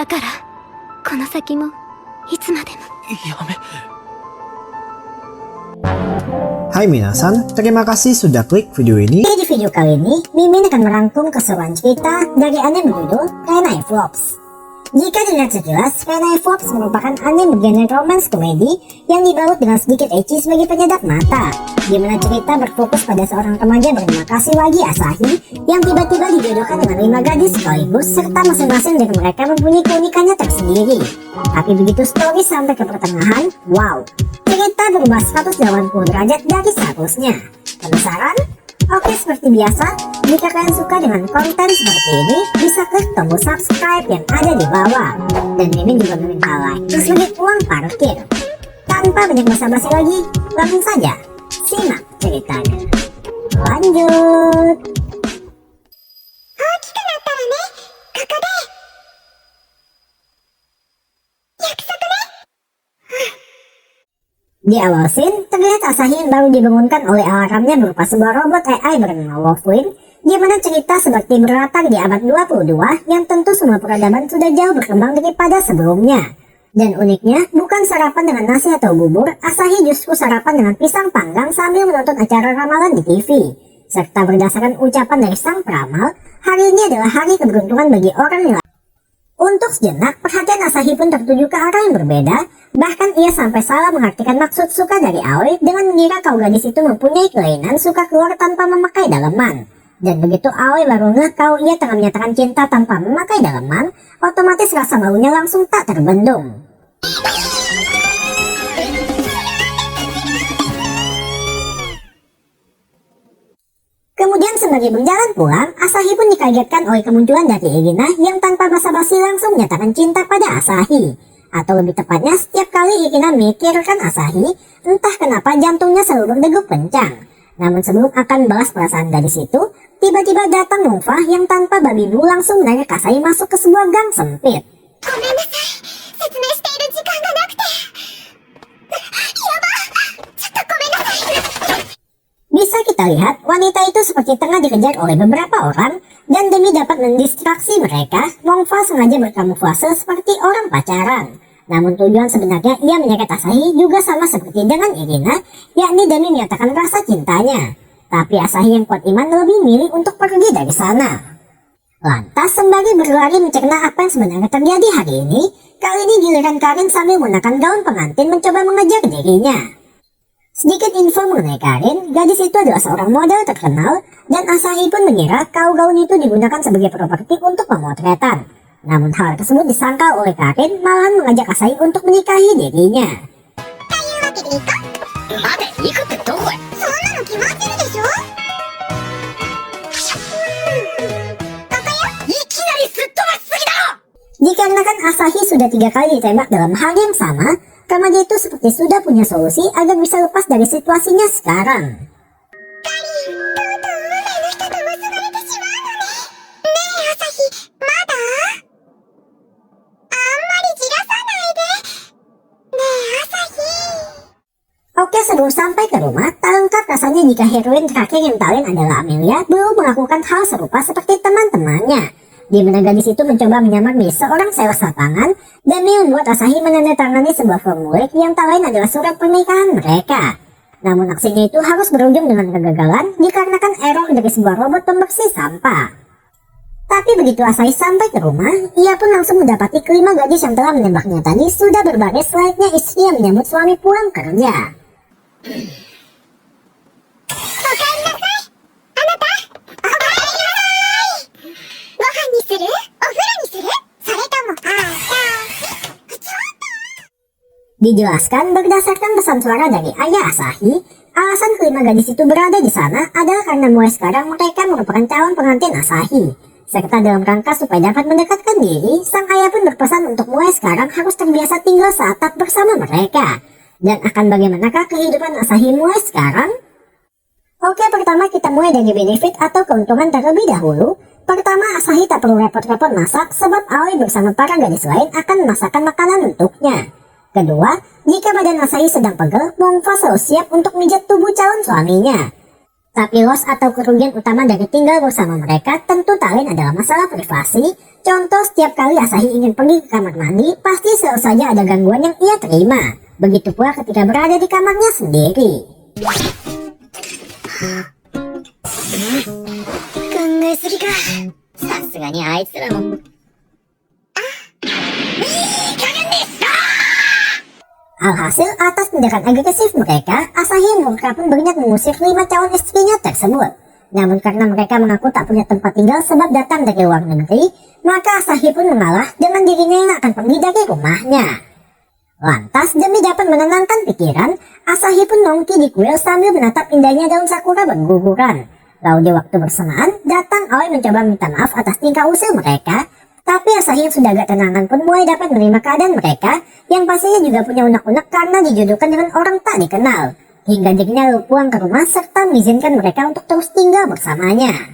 だからこの先もいつまでも。 Hai minasan, terima kasih sudah klik video ini. Di video kali ini, Mimin akan merangkum keseruan cerita dari anime berjudul Renai Flops. Jika dilihat sekilas, Renai Flops merupakan anime genre romance komedi yang dibalut dengan sedikit ecchi sebagai penyedap mata, di mana cerita berfokus pada seorang remaja bernama Kashiwagi Asahi yang tiba-tiba dijodohkan dengan 5 gadis sekaligus, serta masing-masing dari mereka mempunyai keunikannya tersendiri. Tapi begitu story sampai ke pertengahan, wow, cerita berubah 180 derajat dari seharusnya. Penasaran? Oke, seperti biasa, jika kalian suka dengan konten seperti ini, bisa klik tombol subscribe yang ada di bawah. Dan Mimin juga meminta like sebagai uang parkir. Tanpa banyak basa-basi lagi, langsung saja simak ceritanya. Lanjut. Di awal scene, terlihat Asahi yang baru dibangunkan oleh alarmnya berupa sebuah robot AI bernama Wolfwing, di mana cerita seperti berlatar di abad 22 yang tentu semua peradaban sudah jauh berkembang daripada sebelumnya. Dan uniknya, bukan sarapan dengan nasi atau bubur, Asahi justru sarapan dengan pisang panggang sambil menonton acara ramalan di TV. Serta berdasarkan ucapan dari sang peramal, hari ini adalah hari keberuntungan bagi orang yang. Untuk sejenak, perhatian Asahi pun tertuju ke arah yang berbeda, bahkan ia sampai salah mengartikan maksud suka dari Aoi dengan mengira kalau gadis itu mempunyai kelainan suka keluar tanpa memakai daleman. Dan begitu Aoi baru ngeh kalau ia tengah menyatakan cinta tanpa memakai daleman, otomatis rasa malunya langsung tak terbendung. Kemudian sembari berjalan pulang, Asahi pun dikagetkan oleh kemunculan dari Irina yang tanpa basa-basi langsung menyatakan cinta pada Asahi. Atau lebih tepatnya, setiap kali Irina memikirkan Asahi, entah kenapa jantungnya selalu berdegup kencang. Namun sebelum akan balas perasaan gadis itu, tiba-tiba datang Mongfa yang tanpa babi bu langsung menarik Asahi masuk ke sebuah gang sempit. Bisa kita lihat, wanita itu seperti tengah dikejar oleh beberapa orang, dan demi dapat mendistraksi mereka, Mongfa sengaja berkamuflase seperti orang pacaran. Namun tujuan sebenarnya ia menyeret Asahi juga sama seperti dengan Irina, yakni demi menyatakan rasa cintanya. Tapi Asahi yang kuat iman lebih milih untuk pergi dari sana. Lantas sembari berlari mencerna apa yang sebenarnya terjadi hari ini, kali ini giliran Karin sambil menggunakan gaun pengantin mencoba mengejar dirinya. Sedikit info mengenai Karin, gadis itu adalah seorang model terkenal, dan Asahi pun mengira kalau gaun itu digunakan sebagai properti untuk pemotretan. Namun hal tersebut disangkal oleh Karin, malahan mengajak Asahi untuk menikahi dirinya. Dikarenakan Asahi sudah 3 kali ditembak dalam hari yang sama, remaja itu seperti sudah punya solusi agar bisa lepas dari situasinya sekarang. Oke, sebelum sampai ke rumah, tak lengkap rasanya jika heroin terakhir yang talent adalah Amelia belum melakukan hal serupa seperti teman-temannya, di mana gadis itu mencoba menyamar menjadi seorang sales lapangan demi membuat Asahi menandatangani sebuah formulir yang tak lain adalah surat pernikahan mereka. Namun aksinya itu harus berujung dengan kegagalan dikarenakan error dari sebuah robot pembersih sampah. Tapi begitu Asahi sampai ke rumah, ia pun langsung mendapati kelima gadis yang telah menembaknya tadi sudah berbaris layaknya istri yang menyambut suami pulang kerja. Dijelaskan berdasarkan pesan suara dari ayah Asahi, alasan kelima gadis itu berada di sana adalah karena mulai sekarang mereka merupakan calon pengantin Asahi. Serta dalam rangka supaya dapat mendekatkan diri, sang ayah pun berpesan untuk mulai sekarang harus terbiasa tinggal seatap bersama mereka. Dan akan bagaimanakah kehidupan Asahi mulai sekarang? Oke, pertama kita mulai dari benefit atau keuntungan terlebih dahulu. Pertama, Asahi tak perlu repot-repot masak sebab Aoi bersama para gadis lain akan memasakkan makanan untuknya. Kedua, jika badan Asahi sedang pegel, Mongfa selalu siap untuk mijat tubuh calon suaminya. Tapi loss atau kerugian utama dari tinggal bersama mereka tentu tak lain adalah masalah privasi. Contoh, setiap kali Asahi ingin pergi ke kamar mandi, pasti selalu saja ada gangguan yang ia terima. Begitu pula ketika berada di kamarnya sendiri. 考えすぎか。さすがにあいつらも。Alhasil, atas tindakan agresif mereka, Asahi mengungkapkan berniat mengusir 5 calon istrinya tersebut. Namun karena mereka mengaku tak punya tempat tinggal sebab datang dari luar negeri, maka Asahi pun mengalah dengan dirinya yang akan pergi dari rumahnya. Lantas, demi dapat menenangkan pikiran, Asahi pun nongki di kuil sambil menatap indahnya daun sakura berguguran. Lalu di waktu bersamaan, datang Aoi mencoba minta maaf atas tingkah usil mereka. Tapi Asahi yang sudah agak tenangan pun mulai dapat menerima keadaan mereka, yang pastinya juga punya unek-unek karena dijodohkan dengan orang tak dikenal. Hingga dirinya lalu pulang ke rumah serta mengizinkan mereka untuk terus tinggal bersamanya.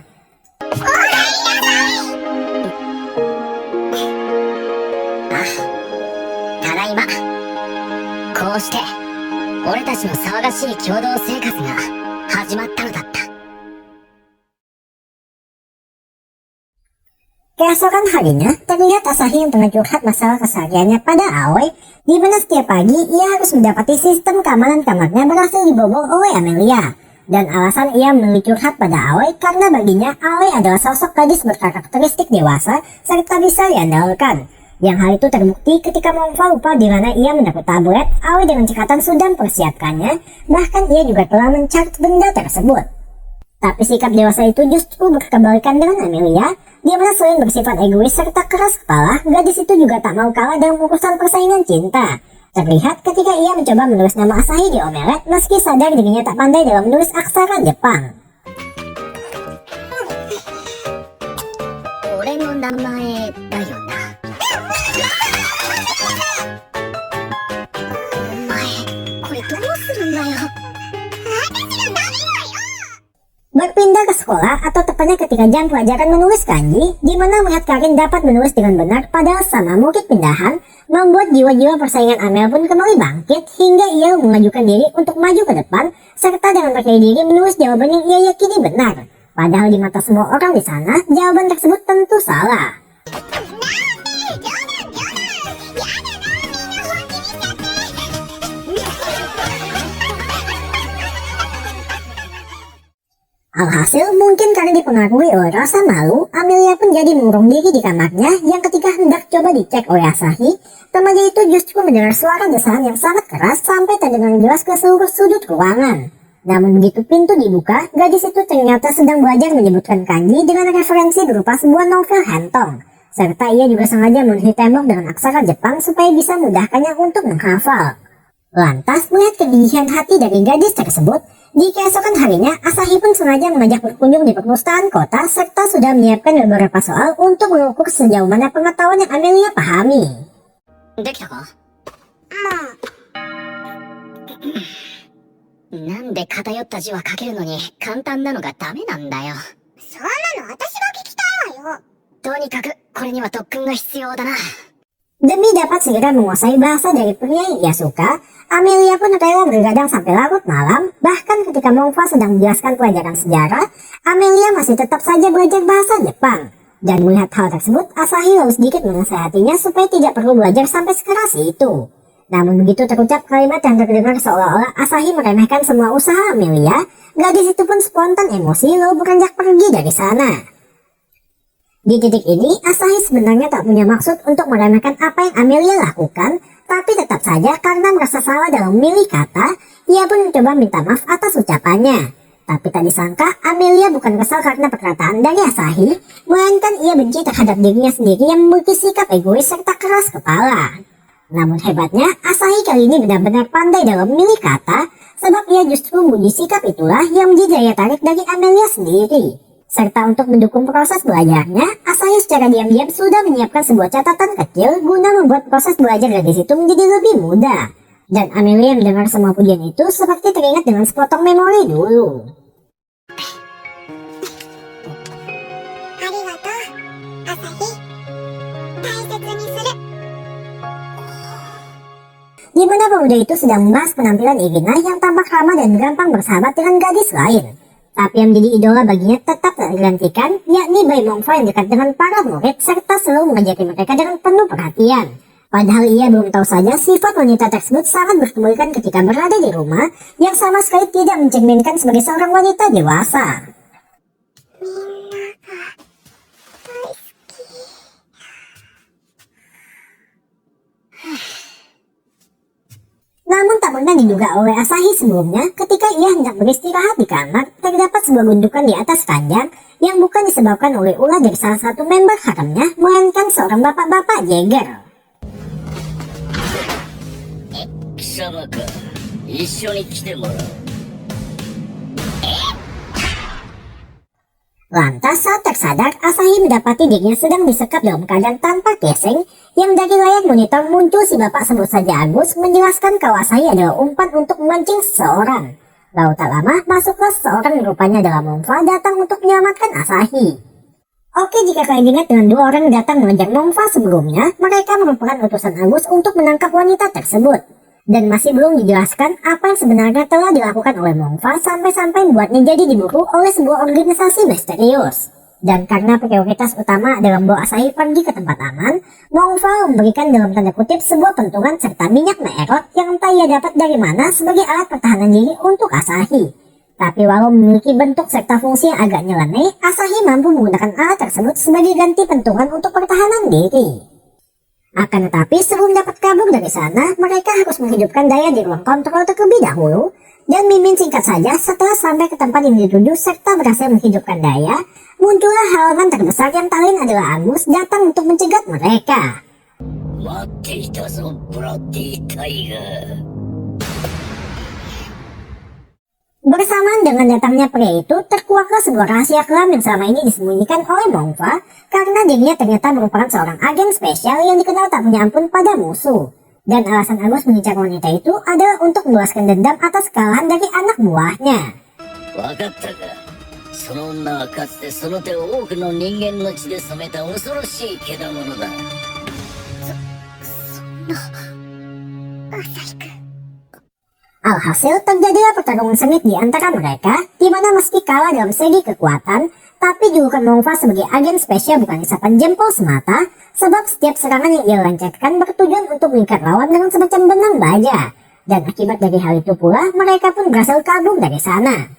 Tadaima. こうして俺たちの騒がしい共同生活が始まったのだった。 Keesokan harinya, terlihat Asahi yang tengah curhat masalah kesehariannya pada Aoi, di mana setiap pagi ia harus mendapati sistem keamanan kamarnya berhasil dibobol oleh Amelia. Dan alasan ia memilih curhat pada Aoi karena baginya Aoi adalah sosok gadis berkarakteristik dewasa serta bisa diandalkan. Yang hal itu terbukti ketika Monfa lupa di mana ia mendapat tablet, Aoi dengan cekatan sudah mempersiapkannya, bahkan ia juga telah mencari benda tersebut. Tapi sikap dewasa itu justru berkebalikan dengan Amelia, di mana selain bersifat egois serta keras kepala, gadis itu juga tak mau kalah dalam urusan persaingan cinta. Terlihat ketika ia mencoba menulis nama Asahi di omelet, meski sadar dirinya tak pandai dalam menulis aksara Jepang. 俺の名前だよな。お前、これどうするんだよ。 Berpindah ke sekolah atau tepatnya ketika jam pelajaran menulis kanji, di mana melihat Karin dapat menulis dengan benar padahal sama murid pindahan, membuat jiwa-jiwa persaingan Amel pun kembali bangkit hingga ia mengajukan diri untuk maju ke depan serta dengan percaya diri menulis jawaban yang ia yakini benar. Padahal di mata semua orang di sana, jawaban tersebut tentu salah. Alhasil, mungkin karena dipengaruhi oleh rasa malu, Amelia pun jadi mengurung diri di kamarnya yang ketika hendak coba dicek oleh Asahi, remaja itu justru mendengar suara desahan yang sangat keras sampai terdengar jelas ke seluruh sudut ruangan. Namun begitu pintu dibuka, gadis itu ternyata sedang belajar menyebutkan kanji dengan referensi berupa sebuah novel hentong. Serta ia juga sengaja menulis tembok dengan aksara Jepang supaya bisa memudahkannya untuk menghafal. Lantas, melihat kegigihan hati dari gadis tersebut, di keesokan harinya, Asahi pun sengaja mengajak berkunjung di perpustakaan kota serta sudah menyiapkan beberapa soal untuk mengukur sejauh mana pengetahuan yang Amelia pahami. できたか？なんで偏った字は書けるのに簡単なのがダメなんだよ。そんなの私が聞きたいわよ。とにかくこれには特訓が必要だな。 Demi dapat segera menguasai bahasa dari pria yang ia suka, Amelia pun rela bergadang sampai larut malam. Bahkan ketika Monfa sedang menjelaskan pelajaran sejarah, Amelia masih tetap saja belajar bahasa Jepang. Dan melihat hal tersebut, Asahi lalu sedikit menasihatinya supaya tidak perlu belajar sampai sekeras itu. Namun begitu terucap kalimat yang terdengar seolah-olah Asahi meremehkan semua usaha Amelia, gadis itu pun spontan emosi lalu beranjak pergi dari sana. Di titik ini, Asahi sebenarnya tak punya maksud untuk meremehkan apa yang Amelia lakukan, tapi tetap saja karena merasa salah dalam memilih kata, ia pun mencoba minta maaf atas ucapannya. Tapi tak disangka, Amelia bukan kesal karena perkataan dari Asahi, melainkan ia benci terhadap dirinya sendiri yang memiliki sikap egois serta keras kepala. Namun hebatnya, Asahi kali ini benar-benar pandai dalam memilih kata, sebab ia justru memuji sikap itulah yang menjadi daya tarik dari Amelia sendiri. Serta untuk mendukung proses belajarnya, Asahi secara diam-diam sudah menyiapkan sebuah catatan kecil guna membuat proses belajar gadis itu menjadi lebih mudah. Dan Amelia mendengar semua pujian itu seperti teringat dengan sepotong memori dulu. ありがとう、アサヒ。大切にする。 Di mana pemuda itu sedang membahas penampilan Irina yang tampak ramah dan gampang bersahabat dengan gadis lain. Tapi yang menjadi idola baginya tetap tak digantikan, yakni Bai Mongfa yang dekat dengan para murid serta selalu mengajari mereka dengan penuh perhatian. Padahal ia belum tahu saja sifat wanita tersebut sangat berkebalikan ketika berada di rumah yang sama sekali tidak mencerminkan sebagai seorang wanita dewasa. Namun tak pernah diduga oleh Asahi sebelumnya, ketika ia hendak beristirahat di kamar, terdapat sebuah gundukan di atas ranjang yang bukan disebabkan oleh ulah dari salah satu member haremnya, melainkan seorang bapak-bapak Jäger. 貴様か、一緒に来てもらおう。 Lantas saat tersadar, Asahi mendapati dirinya sedang disekap dalam keadaan tanpa casing, yang dari layar monitor muncul si bapak sebut saja Agus menjelaskan kalau Asahi adalah umpan untuk memancing seseorang. Lalu tak lama, masuklah seseorang yang rupanya adalah Mongfa datang untuk menyelamatkan Asahi. Oke, jika kalian ingat dengan dua orang yang datang mengejar Mongfa sebelumnya, mereka merupakan utusan Agus untuk menangkap wanita tersebut. Dan masih belum dijelaskan apa yang sebenarnya telah dilakukan oleh Mongfa sampai-sampai membuatnya jadi diburu oleh sebuah organisasi misterius. Dan karena prioritas utama adalah membawa Asahi pergi ke tempat aman, Mongfa memberikan dalam tanda kutip sebuah pentungan serta minyak meerot yang entah ia dapat dari mana sebagai alat pertahanan diri untuk Asahi. Tapi walau memiliki bentuk serta fungsi yang agak nyeleneh, Asahi mampu menggunakan alat tersebut sebagai ganti pentungan untuk pertahanan diri. Akan tetapi sebelum dapat kabur dari sana, mereka harus menghidupkan Daya di ruang kontrol terlebih dahulu. Dan mimin singkat saja setelah sampai ke tempat yang dituju serta berhasil menghidupkan Daya, muncullah halangan terbesar yang tak lain adalah Agus datang untuk mencegat mereka. 待っていたぞ、ブラッディタイガー。 Bersamaan dengan datangnya pria itu, terkuaklah sebuah rahasia kelam yang selama ini disembunyikan oleh Mongfa karena dirinya ternyata merupakan seorang agen spesial yang dikenal tak punya ampun pada musuh. Dan alasan Agus mengincar wanita itu adalah untuk membalaskan dendam atas kekalahan dari anak buahnya. わかったか。その女はかつてその手を多くの人間の血で染めた恐ろしい獣だ。朝日くん。 Alhasil terjadilah pertarungan sengit di antara mereka, di mana meski kalah dalam segi kekuatan, tapi julukan Mongfa sebagai agen spesial bukan isapan jempol semata, sebab setiap serangan yang ia lancarkan bertujuan untuk mengikat lawan dengan semacam benang baja. Dan akibat dari hal itu pula, mereka pun berhasil kabur dari sana.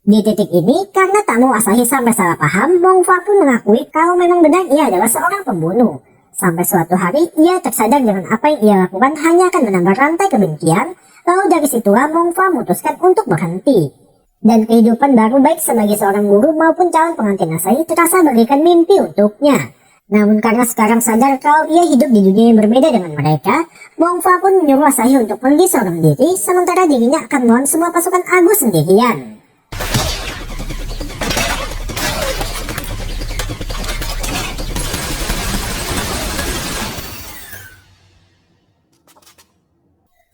Di titik ini, karena tak mau Asahi sampai salah paham, Mongfa pun mengakui kalau memang benar ia adalah seorang pembunuh. Sampai suatu hari, ia tersadar dengan apa yang ia lakukan hanya akan menambah rantai kebencian. Lalu dari situlah Mongfa memutuskan untuk berhenti. Dan kehidupan baru baik sebagai seorang guru maupun calon pengantin Asahi terasa bagaikan mimpi untuknya. Namun karena sekarang sadar kalau ia hidup di dunia yang berbeda dengan mereka, Mongfa pun menyuruh Asahi untuk pergi seorang diri, sementara dirinya akan melawan semua pasukan Agus sendirian.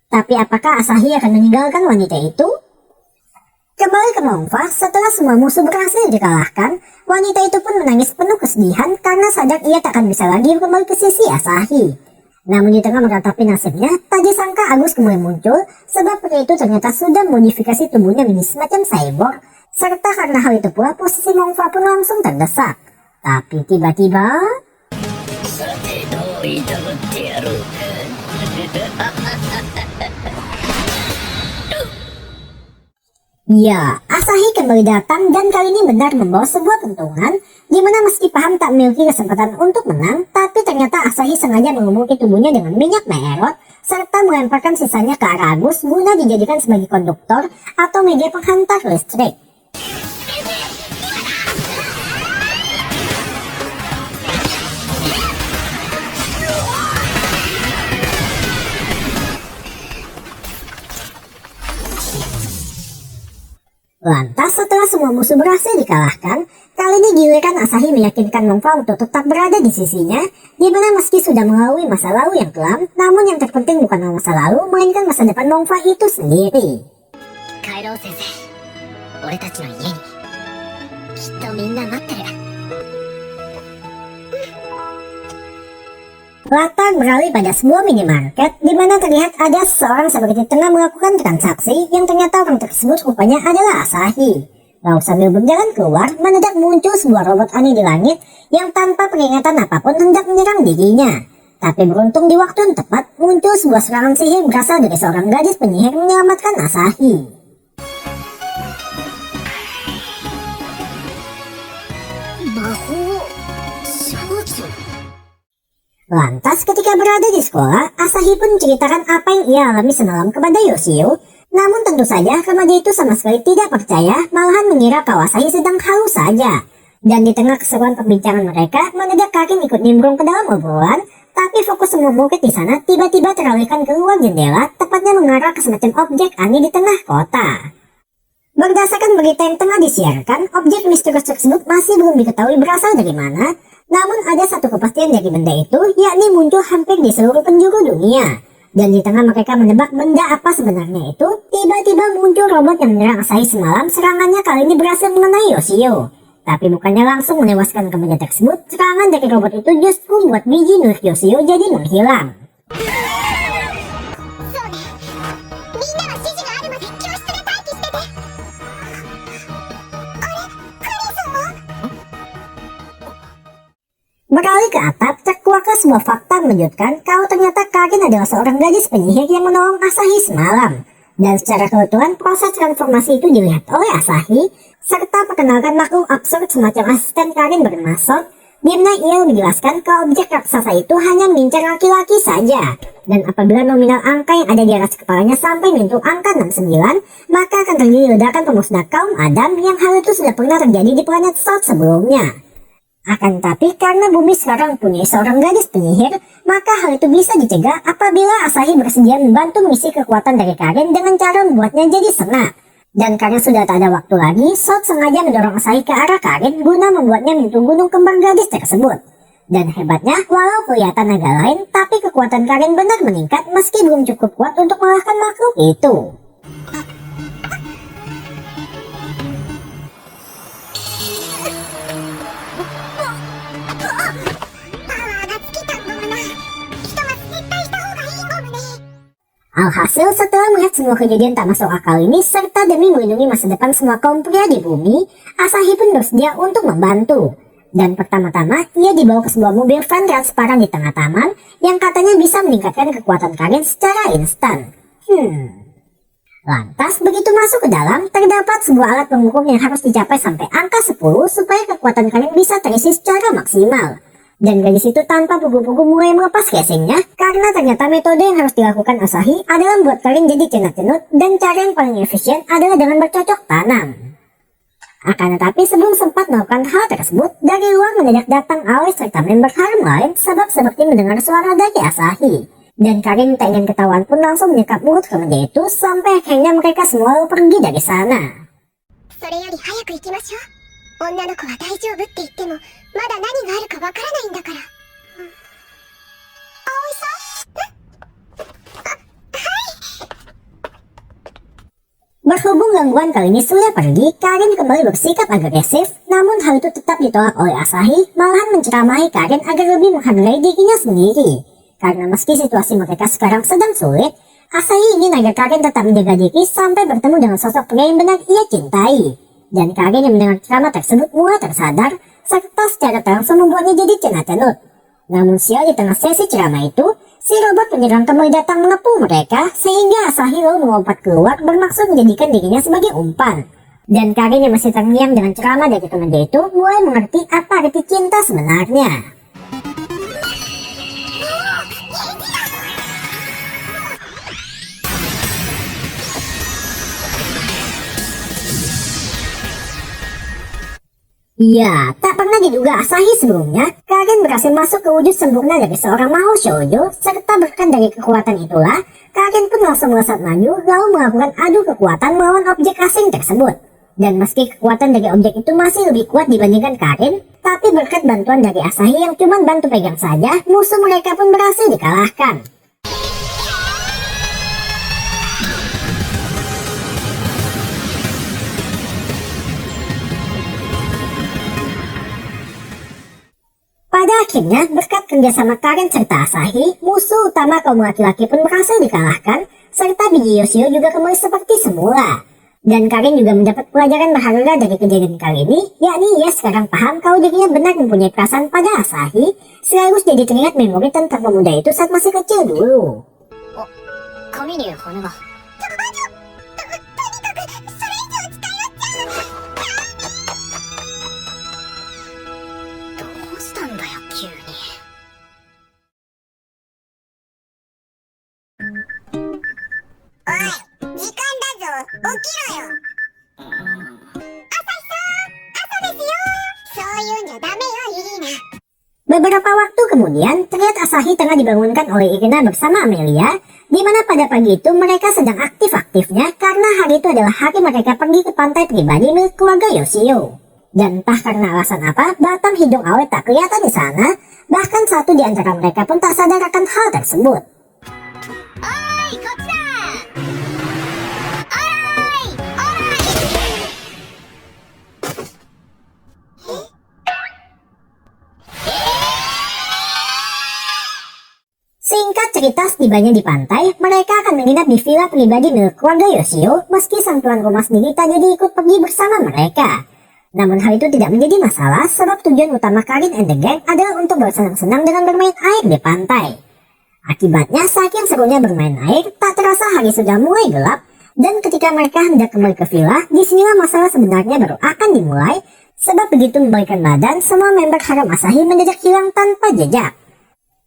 Tapi apakah Asahi akan meninggalkan wanita itu? Kembali ke Mongfa, setelah semua musuh berhasil dikalahkan, wanita itu pun menangis penuh kesedihan karena sadar ia tak akan bisa lagi kembali ke sisi Asahi. Namun di tengah meratapi nasibnya, tak disangka Agus kemudian muncul, sebab pria itu ternyata sudah modifikasi tubuhnya menjadi semacam cyborg, serta karena hal itu pula posisi Mongfa pun langsung terdesak. Tapi tiba-tiba... さてどういたぶってやろうか。 Ya, Asahi kembali datang dan kali ini benar membawa sebuah pentungan, di mana meski paham tak memiliki kesempatan untuk menang, tapi ternyata Asahi sengaja mengumumki tubuhnya dengan minyak meerot, serta melemparkan sisanya ke arah Agus guna dijadikan sebagai konduktor atau media penghantar listrik. Lantas setelah semua musuh berhasil dikalahkan, kali ini giliran Asahi meyakinkan Mongfa untuk tetap berada di sisinya, di mana meski sudah melalui masa lalu yang kelam, namun yang terpenting bukan masa lalu, melainkan masa depan Mongfa itu sendiri. 帰ろう先生、俺たちの家にきっとみんな待ってる。 Latar beralih pada sebuah minimarket, di mana terlihat ada seorang seperti tengah melakukan transaksi yang ternyata orang tersebut rupanya adalah Asahi. Lalu sambil berjalan keluar, mendadak muncul sebuah robot aneh di langit yang tanpa peringatan apapun hendak menyerang dirinya. Tapi beruntung di waktu yang tepat, muncul sebuah serangan sihir berasal dari seorang gadis penyihir menyelamatkan Asahi. Lantas ketika berada di sekolah, Asahi pun menceritakan apa yang ia alami semalam kepada Yoshio. Namun tentu saja remaja itu sama sekali tidak percaya, malahan mengira kalau Asahi sedang haus saja. Dan di tengah keseruan perbincangan mereka, mendadak Karin ikut nimbrung ke dalam obrolan. Tapi fokus semua murid di sana tiba-tiba teralihkan ke luar jendela, tepatnya mengarah ke semacam objek aneh di tengah kota. Berdasarkan berita yang tengah disiarkan, objek misterius tersebut masih belum diketahui berasal dari mana. Namun ada satu kepastian dari benda itu, yakni muncul hampir di seluruh penjuru dunia. Dan di tengah mereka menebak benda apa sebenarnya itu, tiba-tiba muncul robot yang menyerang Asahi semalam. Serangannya kali ini berhasil mengenai Yoshio. Tapi bukannya langsung menewaskan benda tersebut, serangan dari robot itu justru membuat biji milik Yoshio jadi menghilang. Beralih ke atap, terkuaklah sebuah fakta mengejutkan kalau ternyata Karin adalah seorang gadis penyihir yang menolong Asahi semalam. Dan secara kebetulan proses transformasi itu dilihat oleh Asahi, serta perkenalkan makhluk absurd semacam asisten Karin bernama Sot, di mana ia menjelaskan kalau objek raksasa itu hanya mengincar laki-laki saja. Dan apabila nominal angka yang ada di atas kepalanya sampai menyentuh angka 69, maka akan terjadi ledakan pemusnah kaum Adam yang hal itu sudah pernah terjadi di planet Sot sebelumnya. Akan tapi karena bumi sekarang punya seorang gadis penyihir, maka hal itu bisa dicegah apabila Asahi bersedia membantu mengisi kekuatan dari Karin dengan cara membuatnya jadi sengak. Dan karena sudah tak ada waktu lagi, Sot sengaja mendorong Asahi ke arah Karin guna membuatnya menyentuh gunung kembar gadis tersebut. Dan hebatnya, walau kelihatan agak lain, tapi kekuatan Karin benar meningkat meski belum cukup kuat untuk mengalahkan makhluk itu. Alhasil setelah melihat semua kejadian tak masuk akal ini, serta demi melindungi masa depan semua kaum pria di bumi, Asahi pun bersedia untuk membantu. Dan pertama-tama, ia dibawa ke sebuah mobil van transparan di tengah taman, yang katanya bisa meningkatkan kekuatan Karin secara instan. Lantas begitu masuk ke dalam, terdapat sebuah alat pengukur yang harus dicapai sampai angka 10 supaya kekuatan Karin bisa terisi secara maksimal. Dan gadis itu tanpa pugu-pugu mulai melepas casingnya, karena ternyata metode yang harus dilakukan Asahi adalah membuat Karin jadi cenut-cenut, dan cara yang paling efisien adalah dengan bercocok tanam. Akan tetapi sebelum sempat melakukan hal tersebut, dari luar mendadak datang Alice serta member harem lain sebab seperti mendengar suara dari Asahi. Dan Karin tak ingin ketahuan pun langsung menyekap mulut remaja itu sampai akhirnya mereka semua pergi dari sana. 女の子は大丈夫って言ってもまだ何があるかわからないんだから。葵さん？はい。 Berhubung gangguan kali ini sudah pergi, Karin kembali bersikap agresif, namun hal itu tetap ditolak oleh Asahi, malahan menceramahi Karin agar lebih menghargai dirinya sendiri. Karena meski situasi mereka sekarang sedang sulit, Asahi ingin agar Karin tetap menjaga diri sampai bertemu dengan sosok pria yang benar ia cintai. Dan Karin yang mendengar ceramah tersebut mulai tersadar, serta secara langsung membuatnya jadi cenat-cenut. Namun sial di tengah sesi ceramah itu, si robot penyerang kembali datang mengepung mereka, sehingga Asahi lalu melompat keluar bermaksud menjadikan dirinya sebagai umpan. Dan Karin yang masih terngiang dengan ceramah dari temannya itu, mulai mengerti apa arti cinta sebenarnya. Ya, tak pernah diduga Asahi sebelumnya, Karin berhasil masuk ke wujud sempurna dari seorang Mahou Shoujo, serta berkat dari kekuatan itulah, Karin pun langsung melesat maju, lalu melakukan adu kekuatan melawan objek asing tersebut. Dan meski kekuatan dari objek itu masih lebih kuat dibandingkan Karin, tapi berkat bantuan dari Asahi yang cuma bantu pegang saja, musuh mereka pun berhasil dikalahkan. Pada akhirnya, berkat kerjasama Karin serta Asahi, musuh utama kaum laki-laki pun berhasil dikalahkan, serta biji Yoshio juga kembali seperti semula. Dan Karin juga mendapat pelajaran berharga dari kejadian kali ini, yakni ia sekarang paham kalau dirinya benar mempunyai perasaan pada Asahi, sekaligus jadi teringat memori tentang pemuda itu saat masih kecil dulu. 髪に骨が。どうしたんだよ急に。おい、時間だぞ。起きろよ。朝日さん、朝ですよ。そういうんじゃダメよ、イリーナ。 Beberapa waktu kemudian, terlihat Asahi tengah dibangunkan oleh Irina bersama Amelia, di mana pada pagi itu mereka sedang aktif-aktifnya karena hari itu adalah hari mereka pergi ke pantai pribadi milik keluarga Yoshio. Dan entah karena alasan apa, batang hidung Aoi tak kelihatan di sana, bahkan satu di antara mereka pun tak sadar akan hal tersebut. Oi, こっちだ。Singkat cerita, setibanya di pantai, mereka akan menginap di villa pribadi milik keluarga Yoshio, meski sang tuan rumah sendiri tak jadi ikut pergi bersama mereka. Namun hal itu tidak menjadi masalah, sebab tujuan utama Karin and the gang adalah untuk bersenang-senang dengan bermain air di pantai. Akibatnya, saking serunya bermain air, tak terasa hari sudah mulai gelap, dan ketika mereka hendak kembali ke villa, disinilah masalah sebenarnya baru akan dimulai, sebab begitu membalikan badan, semua member harem Asahi mendadak hilang tanpa jejak.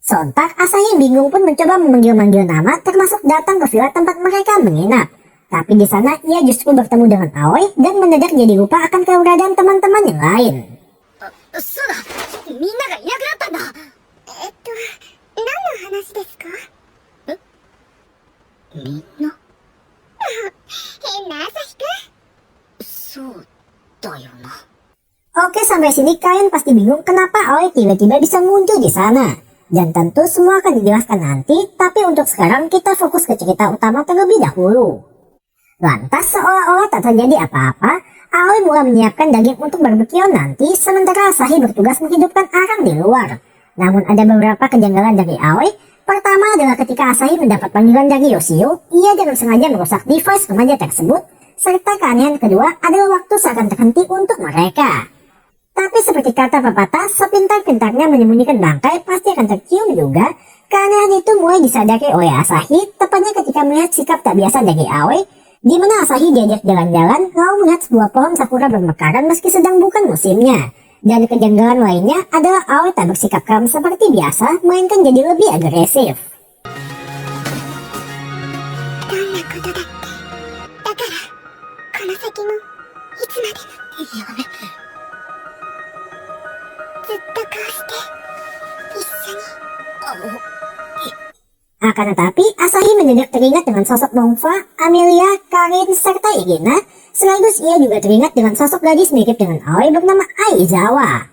Sontak, Asahi bingung pun mencoba memanggil-manggil nama, termasuk datang ke villa tempat mereka menginap. Tapi di sana ia justru bertemu dengan Aoi dan mendadak jadi lupa akan keberadaan teman-teman yang lain. そうだ、みんながいなくなったんだ。何の話ですか？みんな？変な朝日くん。そうだよな。 Oke, sampai sini kalian pasti bingung kenapa Aoi tiba-tiba bisa muncul di sana. Dan tentu semua akan dijelaskan nanti, tapi untuk sekarang kita fokus ke cerita utama terlebih dahulu. Lantas seolah-olah tak terjadi apa-apa, Aoi mulai menyiapkan daging untuk barbeque nanti, sementara Asahi bertugas menghidupkan arang di luar. Namun ada beberapa kejanggalan dari Aoi. Pertama adalah ketika Asahi mendapat panggilan dari Yoshio, ia dengan sengaja merusak device remaja tersebut, serta keanehan kedua adalah waktu seakan terhenti untuk mereka. Tapi seperti kata pepatah, sepintar-pintarnya menyembunyikan bangkai pasti akan tercium juga. Keanehan itu mulai disadari oleh Asahi, tepatnya ketika melihat sikap tak biasa dari Aoi, di mana Asahi diajak jalan-jalan lalu melihat sebuah pohon sakura bermekaran meski sedang bukan musimnya. Dan kejanggalan lainnya adalah Aoi tak bersikap kalem seperti biasa, melainkan jadi lebih agresif. どんなことだって。だから、この先も、いつまでも。やめ。ずっとこうして、一緒に。 Akan tetapi, Asahi mendadak teringat dengan sosok Nongfa, Amelia, Karin, serta Irina. Sekaligus ia juga teringat dengan sosok gadis mirip dengan Aoi bernama Aizawa.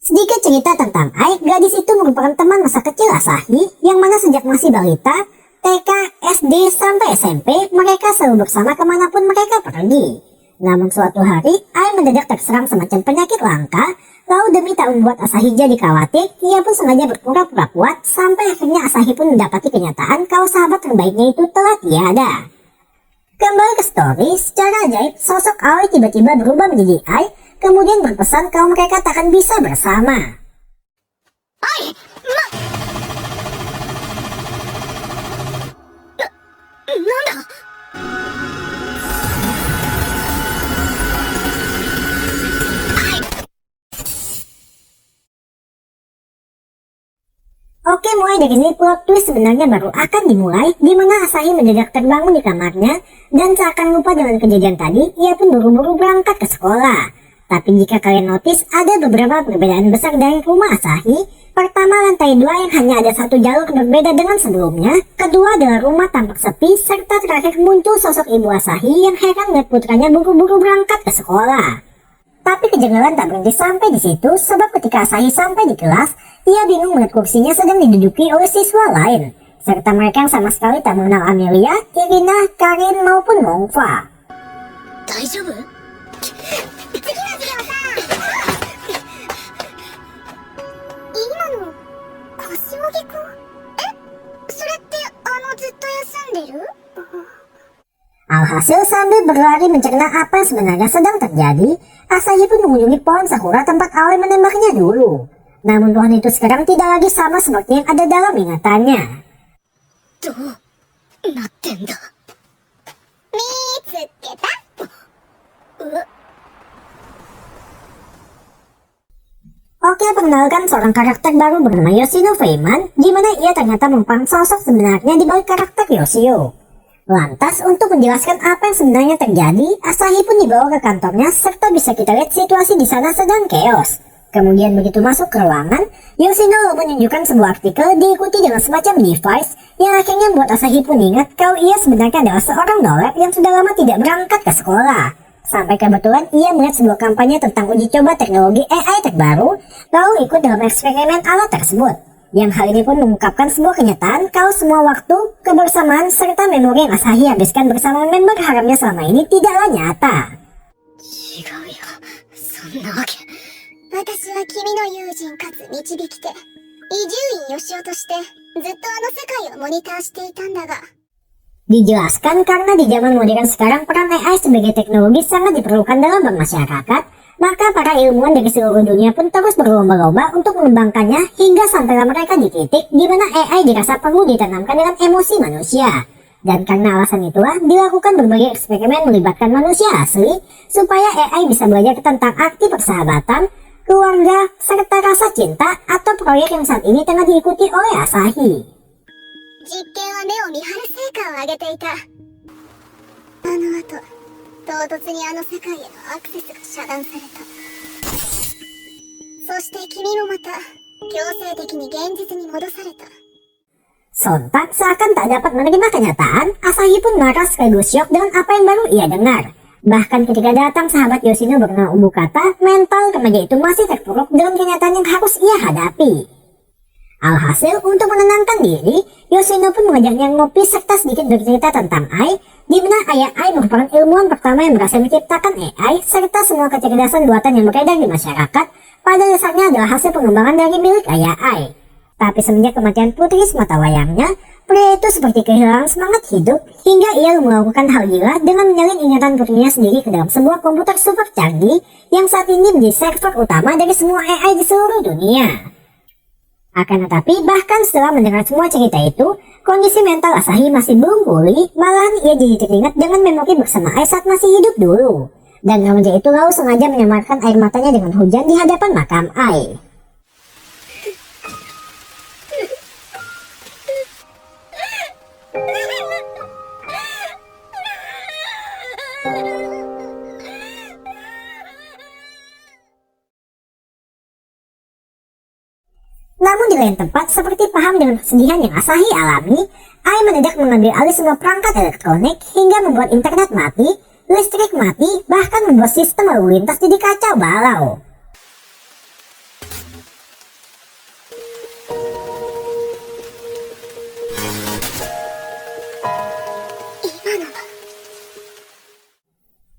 Sedikit cerita tentang Ai, gadis itu merupakan teman masa kecil Asahi, yang mana sejak masih balita, TK, SD, sampai SMP, mereka selalu bersama kemanapun mereka pergi. Namun suatu hari, Ai mendadak terserang semacam penyakit langka, lalu demi tak membuat Asahi jadi khawatir, ia pun sengaja berpura-pura kuat, sampai akhirnya Asahi pun mendapati kenyataan kalau sahabat terbaiknya itu telah tiada. Kembali ke story, secara ajaib, sosok Aoi tiba-tiba berubah menjadi Ai, kemudian berpesan kalau mereka takkan bisa bersama. Ai, nanda? Oke, mulai dari sini plot twist sebenarnya baru akan dimulai, di mana Asahi mendadak terbangun di kamarnya, dan seakan lupa dengan kejadian tadi, ia pun buru-buru berangkat ke sekolah. Tapi jika kalian notice, ada beberapa perbedaan besar dari rumah Asahi. Pertama, lantai 2 yang hanya ada satu jalur berbeda dengan sebelumnya. Kedua adalah rumah tampak sepi, serta terakhir muncul sosok ibu Asahi yang heran melihat putranya buru-buru berangkat ke sekolah. Tapi kejanggalan tak berhenti sampai di situ, sebab ketika Asahi sampai di kelas, ia bingung melihat kursinya sedang diduduki oleh siswa lain, serta mereka yang sama sekali tak mengenal Amelia, Irina, Karin maupun Nongfa. 大丈夫？次の授業さ。今の、柏木くん？それって、ずっと休んでる？ Alhasil sambil berlari mencerna apa yang sebenarnya sedang terjadi, Asahi pun mengunjungi pohon sakura tempat Aoi menembaknya dulu. Namun pohon itu sekarang tidak lagi sama seperti yang ada dalam ingatannya. どうなってんだ。見つけた。 Oke, perkenalkan seorang karakter baru bernama Yoshino Feiman, di mana ia ternyata merupakan sosok sebenarnya di balik karakter Yoshio. Lantas, untuk menjelaskan apa yang sebenarnya terjadi, Asahi pun dibawa ke kantornya serta bisa kita lihat situasi di sana sedang chaos. Kemudian begitu masuk ke ruangan, Yoshino menunjukkan sebuah artikel diikuti dengan semacam device yang akhirnya membuat Asahi pun ingat kalau ia sebenarnya adalah seorang nolep yang sudah lama tidak berangkat ke sekolah. Sampai kebetulan ia melihat sebuah kampanye tentang uji coba teknologi AI terbaru, lalu ikut dalam eksperimen alat tersebut. Yang hal ini pun mengungkapkan sebuah kenyataan kalau semua waktu, kebersamaan, serta memori yang Asahi habiskan bersama member haramnya selama ini tidaklah nyata. 違うよ、そんなわけ。私は君の友人かつ導き手、伊集院義雄としてずっとあの世界をモニターしていたんだが。 Dijelaskan karena di zaman modern sekarang peran AI sebagai teknologi sangat diperlukan dalam bermasyarakat, maka para ilmuwan dari seluruh dunia pun terus berlomba-lomba untuk mengembangkannya hingga sampailah mereka di titik di mana AI dirasa perlu ditanamkan dalam emosi manusia. Dan karena alasan itulah dilakukan berbagai eksperimen melibatkan manusia asli supaya AI bisa belajar tentang arti persahabatan, keluarga, serta rasa cinta atau proyek yang saat ini tengah diikuti oleh Asahi. 実験は目を見張る成果を上げていた。あの後、唐突にあの世界へのアクセスが遮断された。そして君もまた強制的に現実に戻された。 Sontak seakan tak dapat menerima kenyataan, Asahi pun marah sekaligus syok dengan apa yang baru ia dengar. Bahkan ketika datang sahabat Yoshino bernama Ubukata, mental remaja itu masih terpuruk dengan kenyataan yang harus ia hadapi. Alhasil, untuk menenangkan diri, Yoshino pun mengajaknya ngopi serta sedikit bercerita tentang AI, di mana AI merupakan ilmuwan pertama yang berhasil menciptakan AI, serta semua kecerdasan buatan yang beredar di masyarakat, pada dasarnya adalah hasil pengembangan dari milik AI. Tapi semenjak kematian putri sematawayangnya, pria itu seperti kehilangan semangat hidup, hingga ia melakukan hal gila dengan menyalin ingatan putrinya sendiri ke dalam sebuah komputer super canggih, yang saat ini menjadi server utama dari semua AI di seluruh dunia. Akan tetapi, bahkan setelah mendengar semua cerita itu, kondisi mental Asahi masih belum pulih, malahan ia jadi teringat dengan memori bersama Ai saat masih hidup dulu. Dan remaja itu lalu sengaja menyamarkan air matanya dengan hujan di hadapan makam Ai. Namun di lain tempat, seperti paham dengan kesedihan yang Asahi alami, Ai mendadak mengambil alih semua perangkat elektronik hingga membuat internet mati, listrik mati, bahkan membuat sistem lalu lintas jadi kacau balau.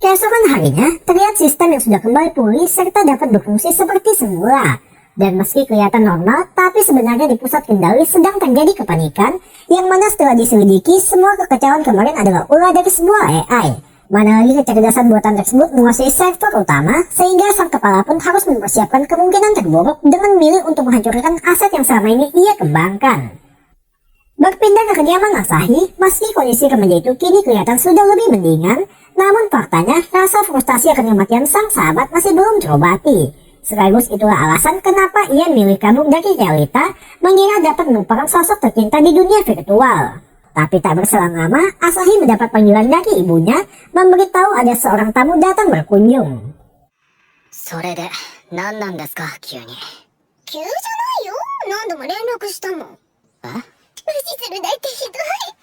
Keesokan harinya, terlihat sistem yang sudah kembali pulih serta dapat berfungsi seperti semula. Dan meski kelihatan normal, tapi sebenarnya di pusat kendali sedang terjadi kepanikan, yang mana setelah diselidiki, semua kekacauan kemarin adalah ulah dari sebuah AI. Mana lagi kecerdasan buatan tersebut menguasai server utama, sehingga sang kepala pun harus mempersiapkan kemungkinan terburuk dengan memilih untuk menghancurkan aset yang selama ini ia kembangkan. Berpindah ke kediaman Asahi, meski kondisi remaja itu kini kelihatan sudah lebih mendingan, namun faktanya rasa frustasi akan kematian sang sahabat masih belum terobati. Sekaligus itulah alasan kenapa ia milih kabur dari realita, mengira dapat merupakan sosok tercinta di dunia virtual. Tapi tak berselang lama, Asahi mendapat panggilan dari ibunya, memberitahu ada seorang tamu datang berkunjung. それで、何なんですか、急に。急じゃないよ。何度も連絡したもん。え？無視するだってひどい。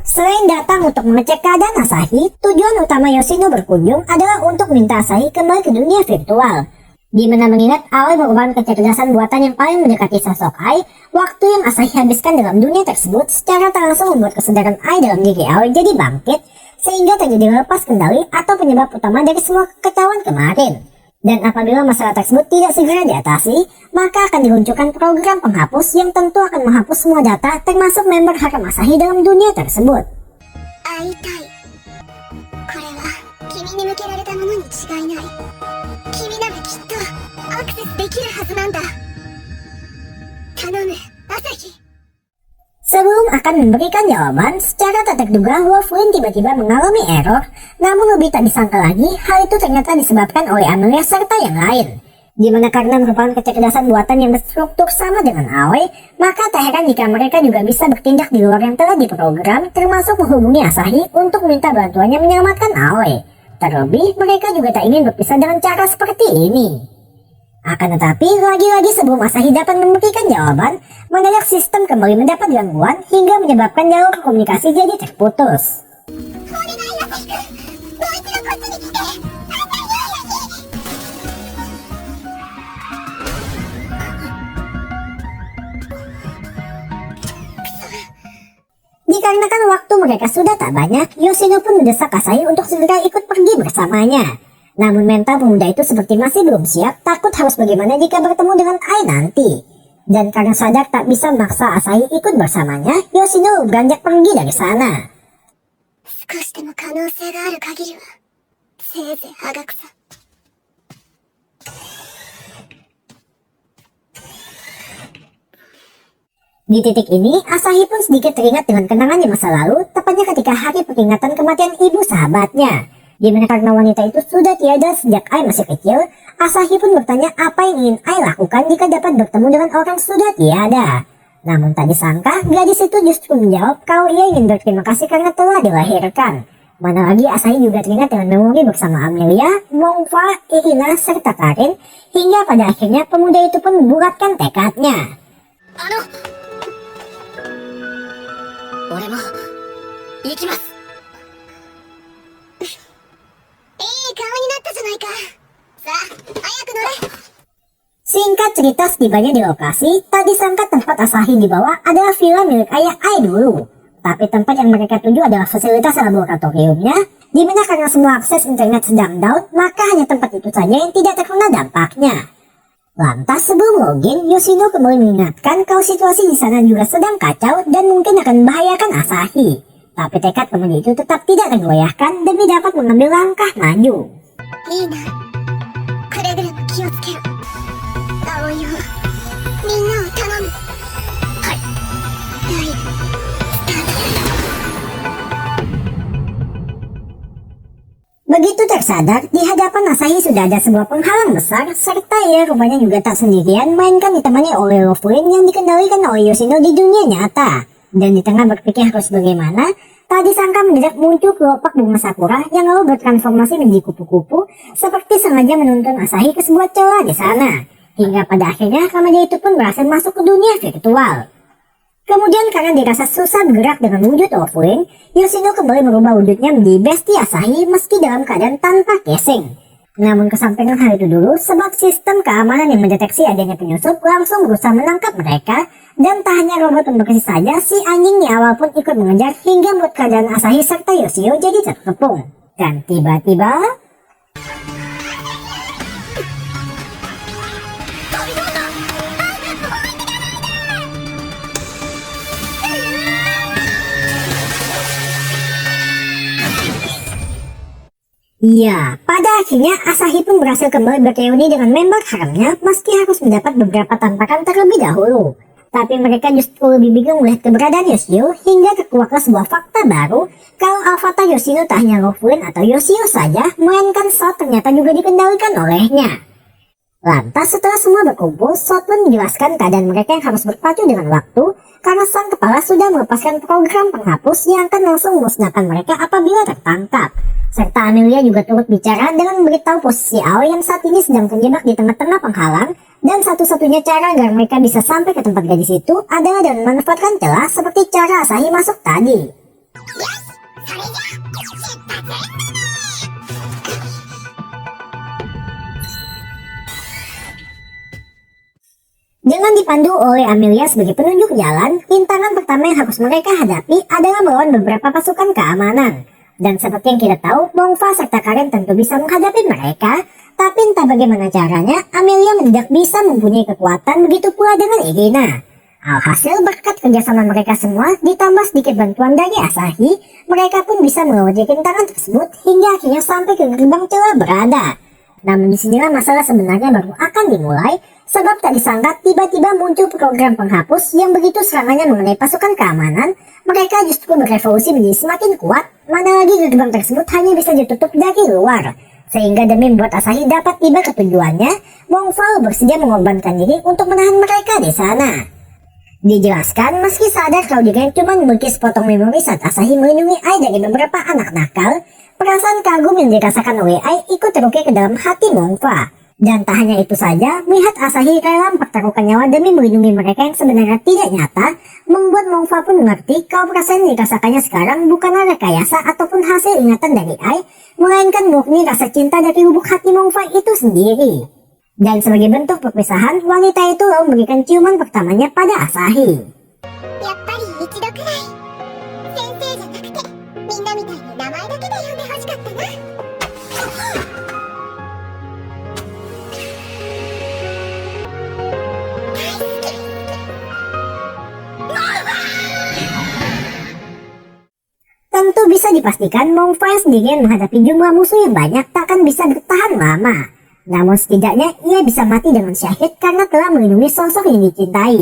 Selain datang untuk mengecek keadaan Asahi, tujuan utama Yoshino berkunjung adalah untuk minta Asahi kembali ke dunia virtual. Di mana mengingat Aoi merupakan kecerdasan buatan yang paling mendekati sosok Ai, waktu yang Asahi habiskan dalam dunia tersebut secara tak langsung membuat kesadaran Ai dalam diri Aoi jadi bangkit, sehingga terjadi lepas kendali atau penyebab utama dari semua kekacauan kemarin. Dan apabila masalah tersebut tidak segera diatasi, maka akan diluncurkan program penghapus yang tentu akan menghapus semua data termasuk member Harem Asahi dalam dunia tersebut. 会いたい。これは君に向けられたものに違いない。君ならきっとアクセスできるはずなんだ。頼む、朝日。 Sebelum akan memberikan jawaban, secara tak terduga Wolverine tiba-tiba mengalami error, namun lebih tak disangka lagi, hal itu ternyata disebabkan oleh Amelia serta yang lain. Dimana karena merupakan kecerdasan buatan yang berstruktur sama dengan Aoi, maka tak heran jika mereka juga bisa bertindak di luar yang telah diprogram, termasuk menghubungi Asahi untuk minta bantuannya menyelamatkan Aoi. Terlebih, mereka juga tak ingin berpisah dengan cara seperti ini. Akan tetapi, lagi-lagi sebelum Asahi dapat memberikan jawaban, mendadak sistem kembali mendapat gangguan hingga menyebabkan jalur komunikasi jadi terputus. Dikarenakan waktu mereka sudah tak banyak, Yoshino pun mendesak Asahi untuk segera ikut pergi bersamanya. Namun mental pemuda itu seperti masih belum siap, takut harus bagaimana jika bertemu dengan Ai nanti. Dan karena sadar tak bisa memaksa Asahi ikut bersamanya, Yoshino beranjak pergi dari sana. 少しでも可能性がある限りは、せいぜいあがくさ。 Di titik ini, Asahi pun sedikit teringat dengan kenangan di masa lalu, tepatnya ketika hari peringatan kematian ibu sahabatnya. Dimana karena wanita itu sudah tiada sejak Ai masih kecil, Asahi pun bertanya apa yang ingin Ai lakukan jika dapat bertemu dengan orang sudah tiada. Namun tak disangka, gadis itu justru menjawab kalau ia ingin berterima kasih karena telah dilahirkan. Mana lagi Asahi juga teringat dengan memori bersama Amelia, Mongfa, Irina, serta Karin, hingga pada akhirnya pemuda itu pun membulatkan tekadnya. 俺も行きます。いい顔になったじゃないか。さあ、早く乗れ。 Singkat cerita, setibanya di lokasi, tak disangka tempat Asahi dibawa adalah villa milik ayah Ai dulu. Tapi tempat yang mereka tuju adalah fasilitas laboratoriumnya, di mana karena semua akses internet sedang down, maka hanya tempat itu saja yang tidak terkena dampaknya. Lantas sebelum login, Yoshino kembali mengingatkan kalau situasi di sana juga sedang kacau dan mungkin akan membahayakan Asahi. Tapi tekad pemuda itu tetap tidak tergoyahkan demi dapat mengambil langkah maju. いいな。くれぐれも気をつけろ。葵を、みんなを頼む。はい。ライブ、Begitu tersadar, di hadapan Asahi sudah ada sebuah penghalang besar, serta ia rupanya juga tak sendirian, melainkan ditemani oleh Wolverine yang dikendalikan oleh Yoshino di dunia nyata. Dan di tengah berpikir harus bagaimana, tak disangka mendadak muncul kelopak bunga sakura yang lalu bertransformasi menjadi kupu-kupu, seperti sengaja menuntun Asahi ke sebuah celah di sana. Hingga pada akhirnya remaja itu pun berhasil masuk ke dunia virtual. Kemudian karena dirasa susah bergerak dengan wujud Wolverine, Yoshino kembali merubah wujudnya menjadi bestia Asahi meski dalam keadaan tanpa casing. Namun kesampaian hal itu dulu, sebab sistem keamanan yang mendeteksi adanya penyusup langsung berusaha menangkap mereka, dan tak hanya robot pembersih saja, si anjing nyawa pun ikut mengejar hingga membuat keadaan Asahi serta Yoshio jadi terkepung. Dan tiba-tiba... Ya, pada akhirnya Asahi pun berhasil kembali berreuni dengan member haremnya meski harus mendapat beberapa tampakan terlebih dahulu. Tapi mereka justru lebih bingung melihat keberadaan Yoshio hingga terkuaklah sebuah fakta baru kalau avatar Yoshino tak hanya Wolverine atau Yoshio saja, melainkan Sot ternyata juga dikendalikan olehnya. Lantas setelah semua berkumpul, Sot pun menjelaskan keadaan mereka yang harus berpacu dengan waktu karena sang kepala sudah melepaskan program penghapus yang akan langsung memusnahkan mereka apabila tertangkap. Serta Amelia juga turut bicara dengan memberitahu posisi Aoi yang saat ini sedang terjebak di tengah-tengah penghalang, dan satu-satunya cara agar mereka bisa sampai ke tempat gadis itu adalah dengan memanfaatkan celah seperti cara Asahi masuk tadi. Dengan dipandu oleh Amelia sebagai penunjuk jalan, rintangan pertama yang harus mereka hadapi adalah melawan beberapa pasukan keamanan. Dan seperti yang kita tahu, Mongfa serta Karin tentu bisa menghadapi mereka, Tapi entah bagaimana caranya, Amelia mendadak bisa mempunyai kekuatan, begitu pula dengan Irina. Alhasil berkat kerjasama mereka semua, ditambah sedikit bantuan dari Asahi, mereka pun bisa melewati rintangan tersebut hingga akhirnya sampai ke gerbang celah berada. Namun disinilah masalah sebenarnya baru akan dimulai, sebab tak disangka tiba-tiba muncul program penghapus yang begitu serangannya mengenai pasukan keamanan, mereka justru berevolusi menjadi semakin kuat, mana lagi gerbang tersebut hanya bisa ditutup dari luar. Sehingga demi membuat Asahi dapat tiba ke tujuannya, Mongfal bersedia mengorbankan diri untuk menahan mereka di sana. Dijelaskan, meski sadar kalau dirinya cuma memiliki sepotong memori saat Asahi melindungi Ai dari beberapa anak nakal, perasaan kagum yang dirasakan oleh Ai ikut terukir ke dalam hati Mongfa. Dan tak hanya itu saja, melihat Asahi rela mempertaruhkan nyawa demi melindungi mereka yang sebenarnya tidak nyata, membuat Mongfa pun mengerti kalau perasaan yang dirasakannya sekarang bukanlah rekayasa ataupun hasil ingatan dari Ai, melainkan murni rasa cinta dari lubuk hati Mongfa itu sendiri. Dan sebagai bentuk perpisahan, wanita itu lalu memberikan ciuman pertamanya pada Asahi. やっぱり一度くらい先生じゃなくてみんなみたいに名前だけで呼んでほしかったな。 Tentu bisa dipastikan Mongfa sendirian menghadapi jumlah musuh yang banyak takkan bisa bertahan lama. Namun setidaknya ia bisa mati dengan syahid karena telah melindungi sosok yang dicintai.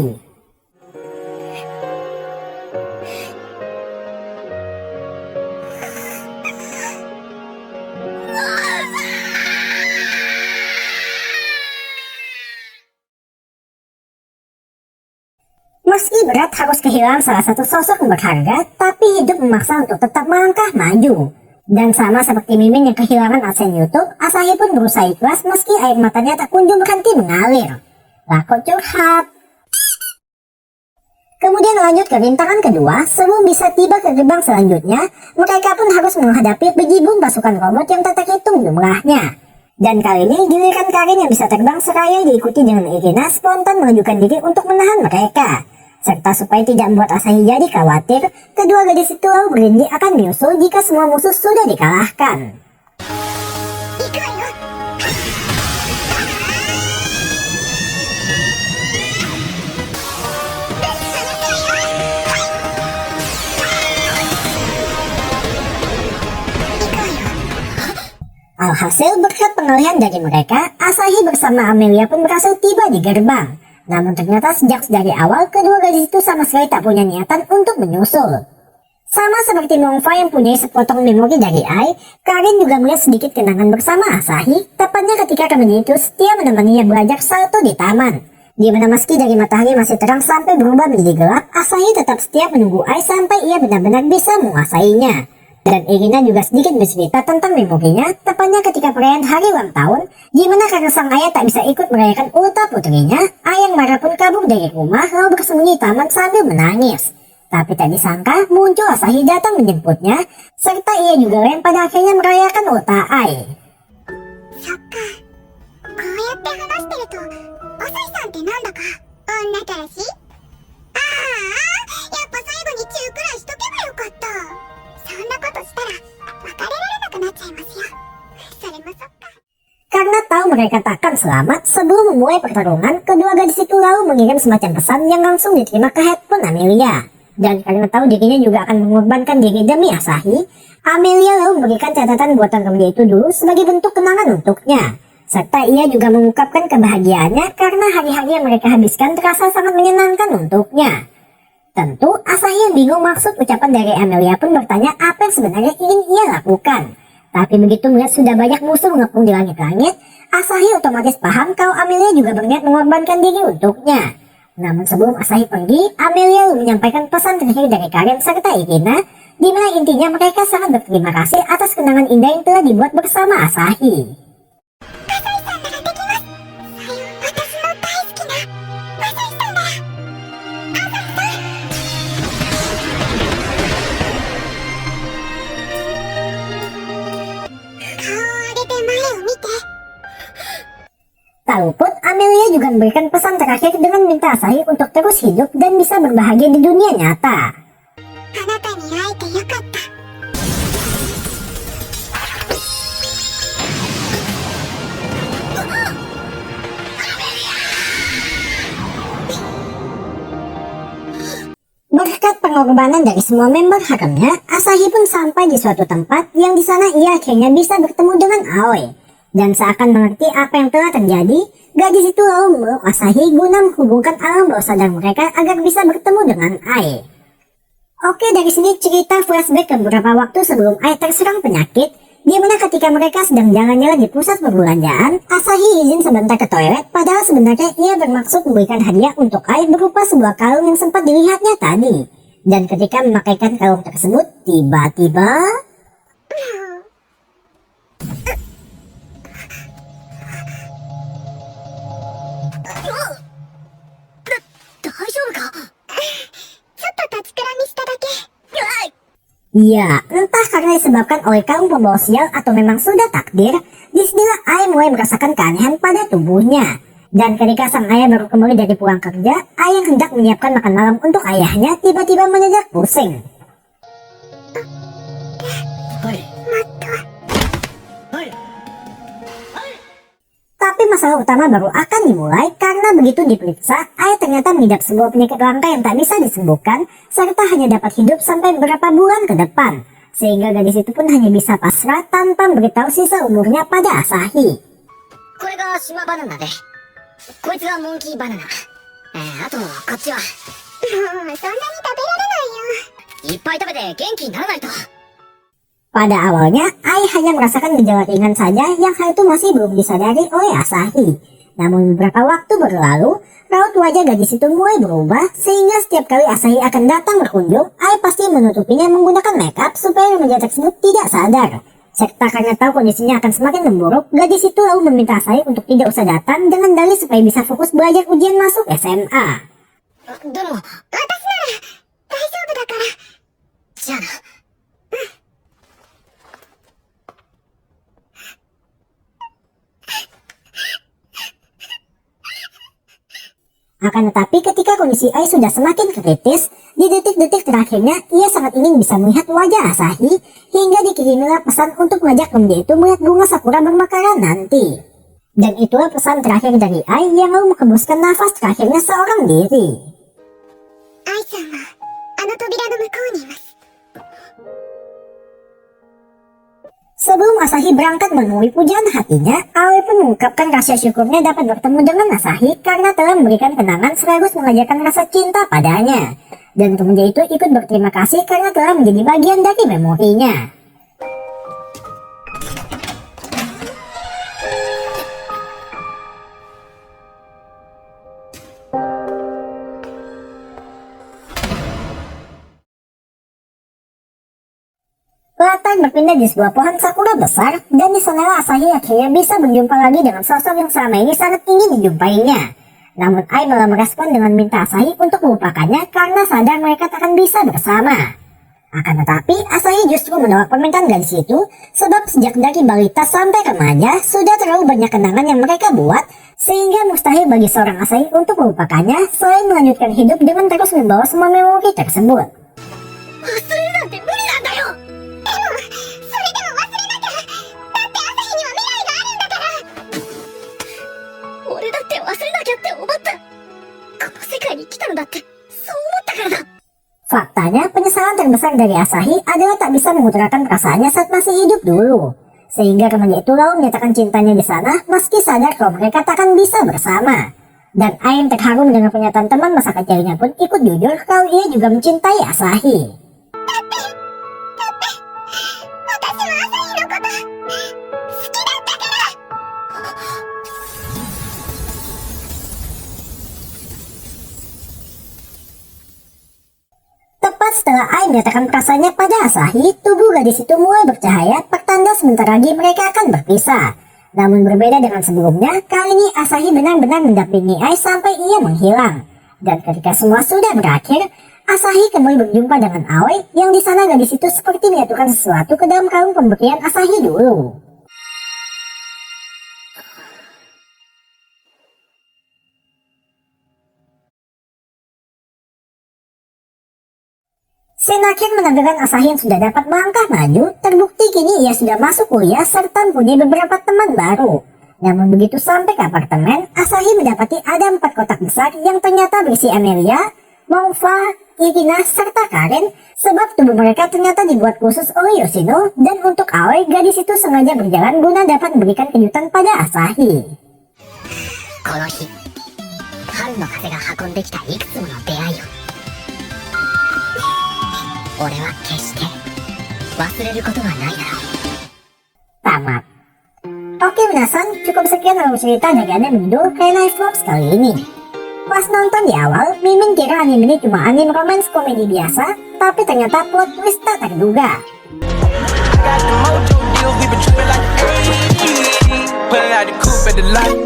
Meski berat harus kehilangan salah satu sosok yang berharga, tapi hidup memaksa untuk tetap melangkah maju. Dan sama seperti Mimin yang kehilangan aksen YouTube, Asahi pun berusaha ikhlas meski air matanya tak kunjung berhenti mengalir. Lah kok curhat? Kemudian lanjut ke rintangan kedua, sebelum bisa tiba ke gerbang selanjutnya, mereka pun harus menghadapi bejibun pasukan robot yang tak terhitung jumlahnya. Dan kali ini giliran Karin yang bisa terbang seraya diikuti dengan Irina spontan mengajukan diri untuk menahan mereka. Serta supaya tidak membuat Asahi jadi khawatir, kedua gadis itu lalu berjanji akan menyusul jika semua musuh sudah dikalahkan. Alhasil berkat pengalihan dari mereka, Asahi bersama Amelia pun berhasil tiba di gerbang. Namun ternyata sejak dari awal, kedua gadis itu sama sekali tak punya niatan untuk menyusul. Sama seperti Mongfa yang punya sepotong memori dari Ai, Karin juga melihat sedikit kenangan bersama Asahi, tepatnya ketika remaja itu setia menemaninya belajar salto di taman. Di mana meski dari matahari masih terang sampai berubah menjadi gelap, Asahi tetap setia menunggu Ai sampai ia benar-benar bisa menguasainya. Dan Irina juga sedikit bercerita tentang memorinya, tepatnya ketika perayaan hari ulang tahun, di mana karena sang ayah tak bisa ikut merayakan ulta putrinya, Ai yang marah pun kabur dari rumah lalu bersembunyi di taman sambil menangis. Tapi tak disangka muncul Asahi datang menjemputnya, serta ia juga pada akhirnya merayakan ulta Ai. そっか、こうやって話してると朝日さんってなんだか女たらしい。ああ、やっぱ最後にチューくらいしとけばよかった。そんなことしたら別れられなくなっちゃいますよ。それもそっか。 Karena tahu mereka takkan selamat, sebelum memulai pertarungan, kedua gadis itu lalu mengirim semacam pesan yang langsung diterima ke headphone Amelia. Dan karena tahu dirinya juga akan mengorbankan diri demi Asahi, Amelia lalu memberikan catatan buatan remaja itu dulu sebagai bentuk kenangan untuknya. Serta ia juga mengungkapkan kebahagiaannya karena hari-hari yang mereka habiskan terasa sangat menyenangkan untuknya. Tentu, Asahi yang bingung maksud ucapan dari Amelia pun bertanya apa yang sebenarnya ingin ia lakukan. Tapi begitu melihat sudah banyak musuh mengepung di langit-langit, Asahi otomatis paham kalau Amelia juga berniat mengorbankan diri untuknya. Namun sebelum Asahi pergi, Amelia menyampaikan pesan terakhir dari Karin serta Irina, di mana intinya mereka sangat berterima kasih atas kenangan indah yang telah dibuat bersama Asahi. Tak luput, Amelia juga memberikan pesan terakhir dengan minta Asahi untuk terus hidup dan bisa berbahagia di dunia nyata. pengorbanan dari semua member haremnya, Asahi pun sampai di suatu tempat yang di sana ia akhirnya bisa bertemu dengan Aoi. Dan seakan mengerti apa yang telah terjadi, gadis itu lalu memeluk Asahi guna menghubungkan alam bawah sadar mereka agar bisa bertemu dengan Ai. Oke, dari sini cerita flashback ke beberapa waktu sebelum Ai terserang penyakit, di mana ketika mereka sedang jalan-jalan di pusat perbelanjaan, Asahi izin sebentar ke toilet, padahal sebenarnya ia bermaksud memberikan hadiah untuk Ai berupa sebuah kalung yang sempat dilihatnya tadi. Dan ketika memakaikan kalung tersebut, tiba-tiba... Ya, entah karena disebabkan oleh kalung pembawa sial atau memang sudah takdir, disinilah Ai mulai merasakan keanehan pada tubuhnya. Dan ketika sang ayah baru kembali dari pulang kerja, Ai yang hendak menyiapkan makan malam untuk ayahnya tiba-tiba mendadak pusing. Tapi masalah utama baru akan dimulai karena begitu diperiksa, Ai ternyata mengidap sebuah penyakit langka yang tak bisa disembuhkan, serta hanya dapat hidup sampai beberapa bulan ke depan. Sehingga gadis itu pun hanya bisa pasrah tanpa memberitahu sisa umurnya pada Asahi. これが島バナナで、こいつがモンキーバナナ。あとこっちは。もうそんなに食べられないよ。いっぱい食べて元気にならないと。 Pada awalnya, Ai hanya merasakan gejala ringan saja yang hal itu masih belum disadari oleh Asahi. Namun beberapa waktu berlalu, raut wajah gadis itu mulai berubah sehingga setiap kali Asahi akan datang berkunjung, Ai pasti menutupinya menggunakan make up supaya remaja tersebut tidak sadar. Serta karena tahu kondisinya akan semakin memburuk, gadis itu lalu meminta Asahi untuk tidak usah datang dengan dalih supaya bisa fokus belajar ujian masuk SMA. でも、私なら大丈夫だから。じゃあな。 Akan tetapi ketika kondisi Ai sudah semakin kritis, di detik-detik terakhirnya ia sangat ingin bisa melihat wajah Asahi hingga dikirimilah pesan untuk mengajak dia itu melihat bunga sakura bermekaran nanti. Dan itulah pesan terakhir dari Ai yang lalu menghembuskan nafas terakhirnya seorang diri. 愛さんはあの扉の向こうにいます。 Sebelum Asahi berangkat menemui pujaan hatinya, Aoi pun mengungkapkan rasa syukurnya dapat bertemu dengan Asahi karena telah memberikan kenangan sekaligus mengajarkan rasa cinta padanya. Dan kemudian itu ikut berterima kasih karena telah menjadi bagian dari memorinya. Latar berpindah di sebuah pohon sakura besar, dan di sanalah Asahi akhirnya bisa berjumpa lagi dengan sosok yang selama ini sangat ingin dijumpainya. Namun Ai malah merespon dengan minta Asahi untuk melupakannya karena sadar mereka takkan bisa bersama. Akan tetapi Asahi justru menolak permintaan gadis itu, sebab sejak dari balita sampai remaja sudah terlalu banyak kenangan yang mereka buat, sehingga mustahil bagi seorang Asahi untuk melupakannya selain melanjutkan hidup dengan terus membawa semua memori tersebut. 忘れるなんて無理なんだよ。でもそれでも忘れなきゃ。だって朝日には未来があるんだから。俺だって忘れなきゃって思った。この世界に来たのだってそう思ったからだ。 Faktanya, penyesalan terbesar dari Asahi adalah tak bisa mengutarakan perasaannya saat masih hidup dulu. Sehingga remaja itu lalu menyatakan cintanya di sana meski sadar kalau mereka takkan bisa bersama. Dan Ai yang terharu mendengar pernyataan teman masa kecilnya pun ikut jujur kalau ia juga mencintai Asahi. 私は朝日のこと好きだったから。 Tepat setelah Ai menyatakan perasaannya pada Asahi, tubuh gadis itu mulai bercahaya, pertanda sebentar lagi mereka akan berpisah. Namun berbeda dengan sebelumnya, kali ini Asahi benar-benar mendampingi Ai sampai ia menghilang. Dan ketika semua sudah berakhir, Asahi kembali berjumpa dengan Aoi yang di sana gadis itu seperti menyatukan sesuatu ke dalam kalung pemberian Asahi dulu. Scene akhir menampilkan Asahi yang sudah dapat melangkah maju, terbukti kini ia sudah masuk kuliah serta mempunyai beberapa teman baru. Namun begitu sampai ke apartemen, Asahi mendapati ada 4 kotak besar yang ternyata berisi Amelia, Mongfa, Yukina, serta Karen, sebab tubuh mereka ternyata dibuat khusus oleh Yoshino, dan untuk Aoi, gadis itu sengaja berjalan guna dapat memberikan kejutan pada Asahi. この日春の風が運んできたいくつもの出会いを俺は決して忘れることはないだろう。 Tamat. Oke minasan, cukup sekian alur cerita dari anime Mudo Henai Flops kali ini. Pas nonton di awal, Mimin kira anime ini cuma anime romance komedi biasa, tapi ternyata plot twist tak terduga. Got the mojo deals, we been tripping like, ayy. Pulling out the coupe at the lot.